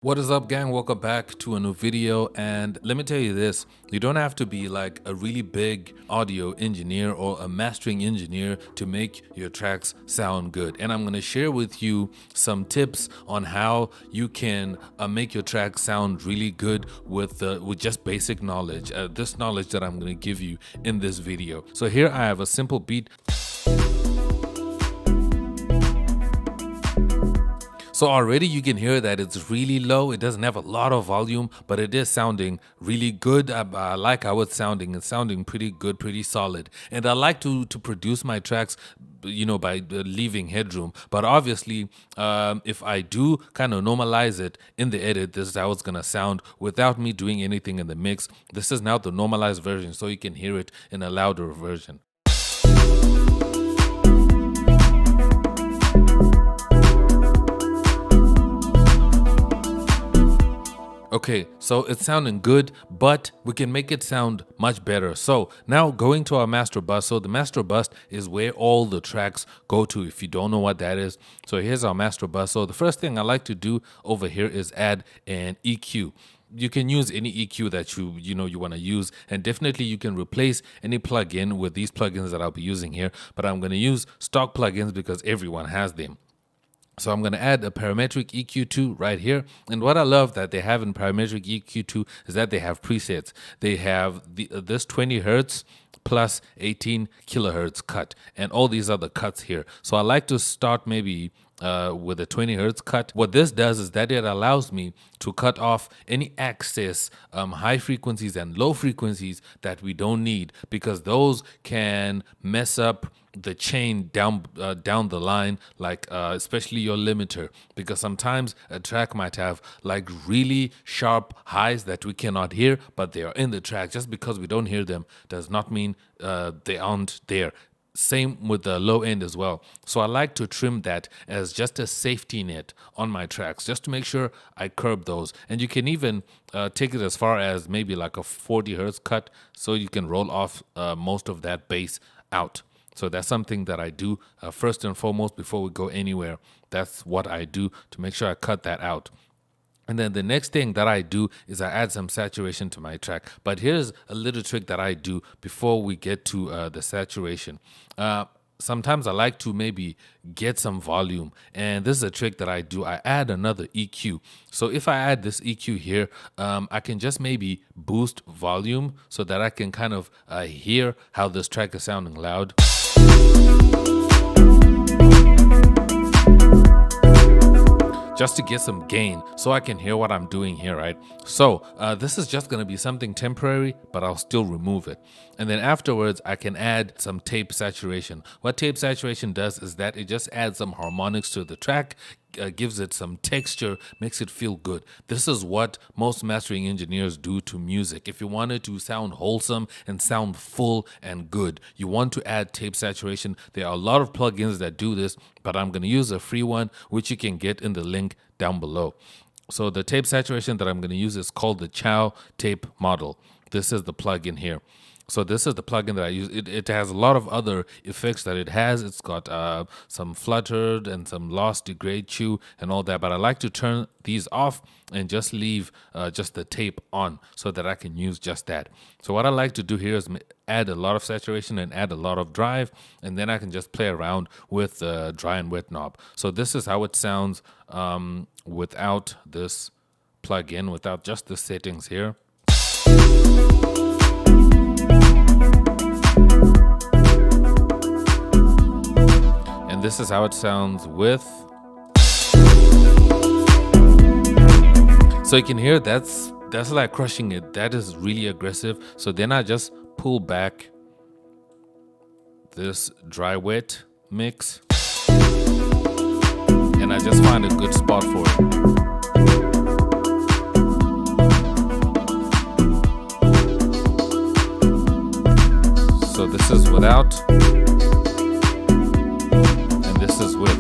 What is up, gang? Welcome back to a new video. And let me tell you this, you don't have to be like a really big audio engineer or a mastering engineer to make your tracks sound good. And I'm going to share with you some tips on how you can make your tracks sound really good with just basic knowledge, this knowledge that I'm going to give you in this video. So here I have a simple beat. So already you can hear that it's really low. It doesn't have a lot of volume, but it is sounding really good. I like how it's sounding. It's sounding pretty good, pretty solid. And I like to produce my tracks, you know, by leaving headroom. But obviously, if I do kind of normalize it in the edit, this is how it's gonna sound without me doing anything in the mix. This is now the normalized version, so you can hear it in a louder version. Okay, so it's sounding good, but we can make it sound much better. So now going to our master bus. So the master bus is where all the tracks go to, if you don't know what that is. So here's our master bus. So the first thing I like to do over here is add an EQ. You can use any EQ that you want to use, and definitely you can replace any plugin with these plugins that I'll be using here, but I'm going to use stock plugins because everyone has them. So I'm going to add a parametric EQ2 right here. And what I love that they have in parametric EQ2 is that they have presets. They have this 20 hertz plus 18 kilohertz cut and all these other cuts here. So I like to start maybe with a 20 hertz cut. What this does is that it allows me to cut off any excess high frequencies and low frequencies that we don't need, because those can mess up the chain down the line, like especially your limiter, because sometimes a track might have like really sharp highs that we cannot hear, but they are in the track. Just because we don't hear them does not mean they aren't there. Same with the low end as well. So I like to trim that as just a safety net on my tracks, just to make sure I curb those. And you can even take it as far as maybe like a 40 hertz cut, so you can roll off most of that bass out. So that's something that I do first and foremost before we go anywhere. That's what I do to make sure I cut that out. And then the next thing that I do is I add some saturation to my track. But here's a little trick that I do before we get to the saturation. Sometimes I like to maybe get some volume, and this is a trick that I do. I add another EQ. So if I add this EQ here, I can just maybe boost volume so that I can kind of hear how this track is sounding loud. Just to get some gain so I can hear what I'm doing here, right? So this is just going to be something temporary, but I'll still remove it. And then afterwards, I can add some tape saturation. What tape saturation does is that it just adds some harmonics to the track, gives it some texture, makes it feel good. This is what most mastering engineers do to music. If you want it to sound wholesome and sound full and good, you want to add tape saturation. There are a lot of plugins that do this, but I'm going to use a free one, which you can get in the link down below. So the tape saturation that I'm going to use is called the Chow Tape Model. This is the plugin here. So this is the plugin that I use. It has a lot of other effects that it has. It's got some fluttered and some loss, degrade, chew, and all that. But I like to turn these off and just leave just the tape on so that I can use just that. So what I like to do here is add a lot of saturation and add a lot of drive, and then I can just play around with the dry and wet knob. So this is how it sounds without this plugin, without just the settings here. This is how it sounds with. So you can hear that's like crushing it. That is really aggressive. So then I just pull back this dry wet mix and I just find a good spot for it. So this is without. This is with.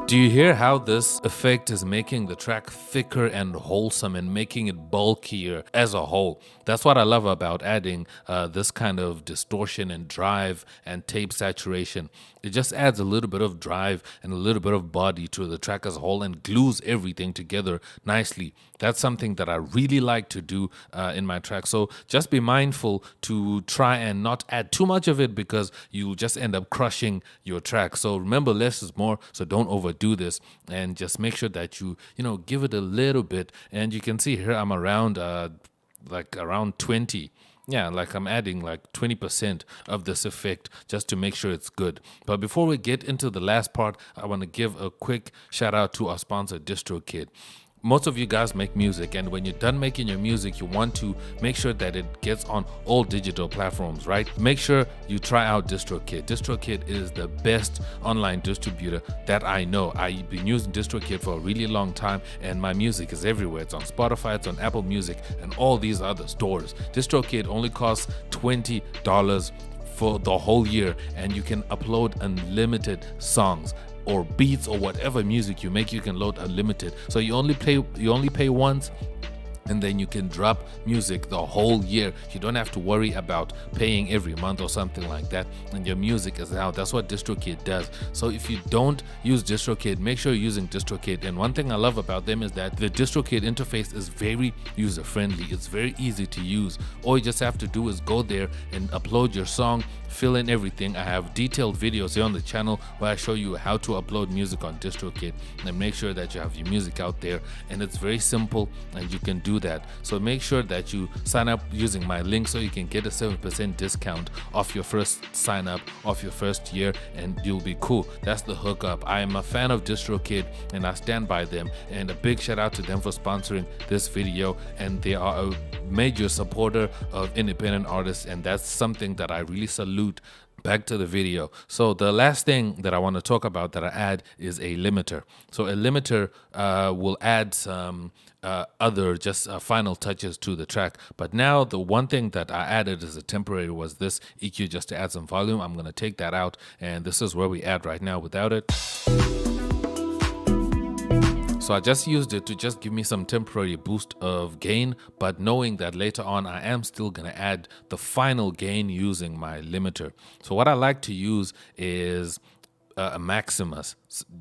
Do you hear how this effect is making the track thicker and wholesome and making it bulkier as a whole? That's what I love about adding this kind of distortion and drive and tape saturation. It just adds a little bit of drive and a little bit of body to the track as a whole and glues everything together nicely. That's something that I really like to do in my track. So just be mindful to try and not add too much of it because you'll just end up crushing your track. So remember, less is more. So don't overdo this and just make sure that you give it a little bit. And you can see here I'm around around 20. Yeah, like I'm adding like 20% of this effect just to make sure it's good. But before we get into the last part, I want to give a quick shout out to our sponsor, DistroKid. Most of you guys make music, and when you're done making your music, you want to make sure that it gets on all digital platforms, right? Make sure you try out DistroKid. DistroKid is the best online distributor that I know. I've been using DistroKid for a really long time, and my music is everywhere. It's on Spotify, it's on Apple Music, and all these other stores. DistroKid only costs $20 for the whole year, and you can upload unlimited songs or beats or whatever music you make. You can load unlimited. So you only pay once, and then you can drop music the whole year. You don't have to worry about paying every month or something like that, and your music is out. That's what DistroKid does. So if you don't use DistroKid, make sure you're using DistroKid. And one thing I love about them is that the DistroKid interface is very user-friendly. It's very easy to use. All you just have to do is go there and upload your song, fill in everything. I have detailed videos here on the channel where I show you how to upload music on DistroKid and make sure that you have your music out there. And it's very simple, and you can do that. So make sure that you sign up using my link so you can get a 7% discount off your first sign up, off your first year, and you'll be cool. That's the hookup. I am a fan of DistroKid and I stand by them, and a big shout out to them for sponsoring this video. And they are a major supporter of independent artists, and that's something that I really salute. Back to the video. So the last thing that I want to talk about that I add is a limiter. So a limiter will add some other just final touches to the track. But now the one thing that I added as a temporary was this EQ just to add some volume. I'm going to take that out, and this is where we add right now without it. So I just used it to just give me some temporary boost of gain, but knowing that later on I am still going to add the final gain using my limiter. So what I like to use is a Maximus.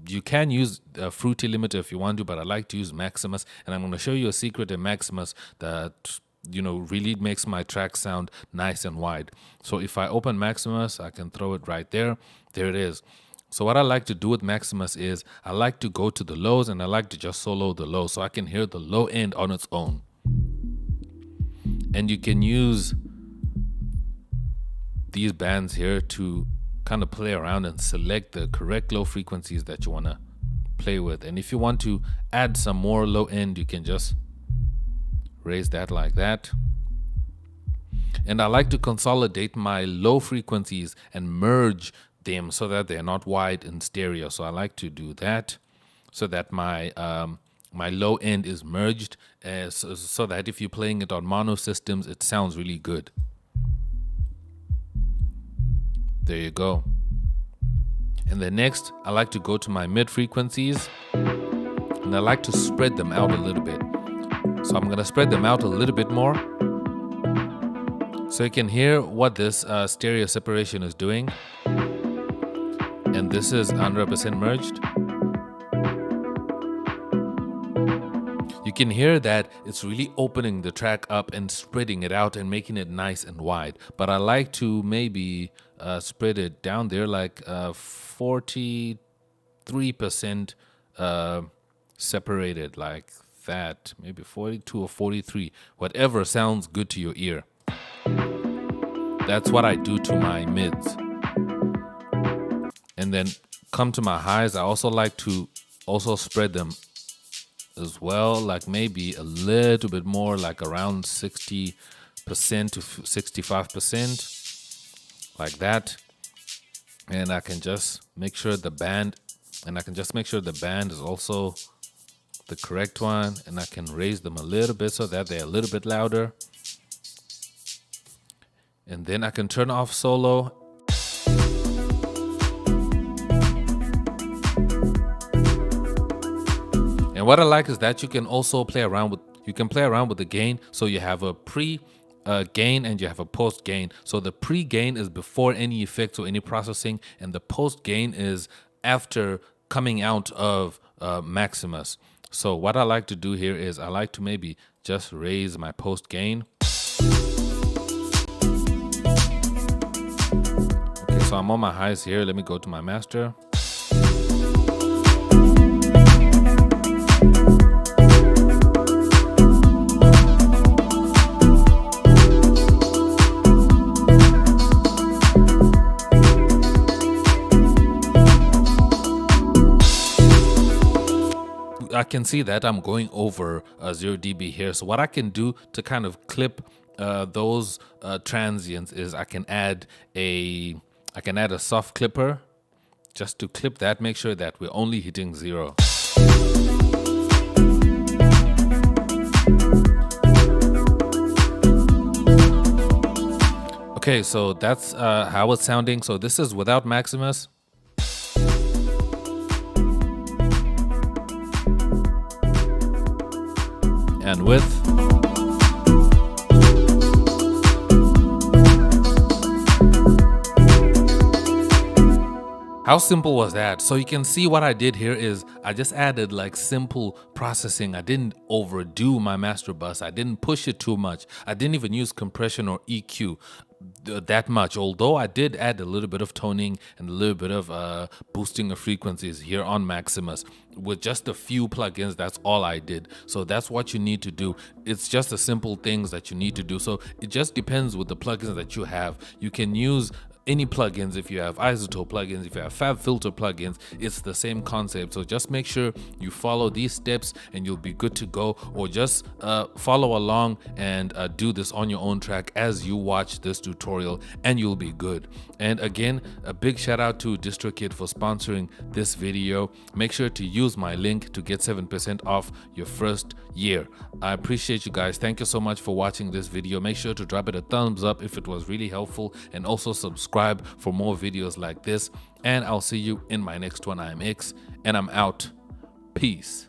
You can use a Fruity limiter if you want to, but I like to use Maximus, and I'm going to show you a secret in Maximus that really makes my track sound nice and wide. So if I open Maximus, I can throw it right there. There it is. So what I like to do with Maximus is I like to go to the lows, and I like to just solo the low so I can hear the low end on its own. And you can use these bands here to kind of play around and select the correct low frequencies that you want to play with. And if you want to add some more low end, you can just raise that like that. And I like to consolidate my low frequencies and merge them so that they're not wide in stereo. So I like to do that so that my my low end is merged, so that if you're playing it on mono systems, it sounds really good. There you go. And then next, I like to go to my mid frequencies, and I like to spread them out a little bit. So I'm going to spread them out a little bit more so you can hear what this stereo separation is doing. And this is 100% merged. You can hear that it's really opening the track up and spreading it out and making it nice and wide. But I like to maybe spread it down there like 43% separated like that. Maybe 42 or 43. Whatever sounds good to your ear. That's what I do to my mids. And then come to my highs. I also like to spread them as well, like maybe a little bit more, like around 60% to 65%, like that. And I can just make sure the band, is also the correct one, and I can raise them a little bit so that they're a little bit louder. And then I can turn off solo. And what I like is that you can also play around with the gain. So you have a pre gain and you have a post gain. So the pre gain is before any effects or any processing, and the post gain is after coming out of Maximus. So what I like to do here is I like to maybe just raise my post gain. Okay, so I'm on my highs here. Let me go to my master. I can see that I'm going over 0 dB here. So what I can do to kind of clip those transients is I can add a soft clipper just to clip that. Make sure that we're only hitting 0. Okay, so that's how it's sounding. So this is without Maximus. And with. How simple was that? So you can see what I did here is I just added like simple processing. I didn't overdo my master bus. I didn't push it too much. I didn't even use compression or EQ that much, although I did add a little bit of toning and a little bit of boosting of frequencies here on Maximus with just a few plugins. That's all I did. So that's what you need to do. It's just the simple things that you need to do. So it just depends with the plugins that you have. You can use any plugins. If you have isotope plugins, if you have fab filter plugins, it's the same concept. So just make sure you follow these steps and you'll be good to go, or just follow along and do this on your own track as you watch this tutorial, and you'll be good. And again, a big shout out to DistroKid for sponsoring this video. Make sure to use my link to get 7% off your first year. I appreciate you guys. Thank you so much for watching this video. Make sure to drop it a thumbs up if it was really helpful, and also subscribe for more videos like this. And I'll see you in my next one. I'm X, and I'm out. Peace.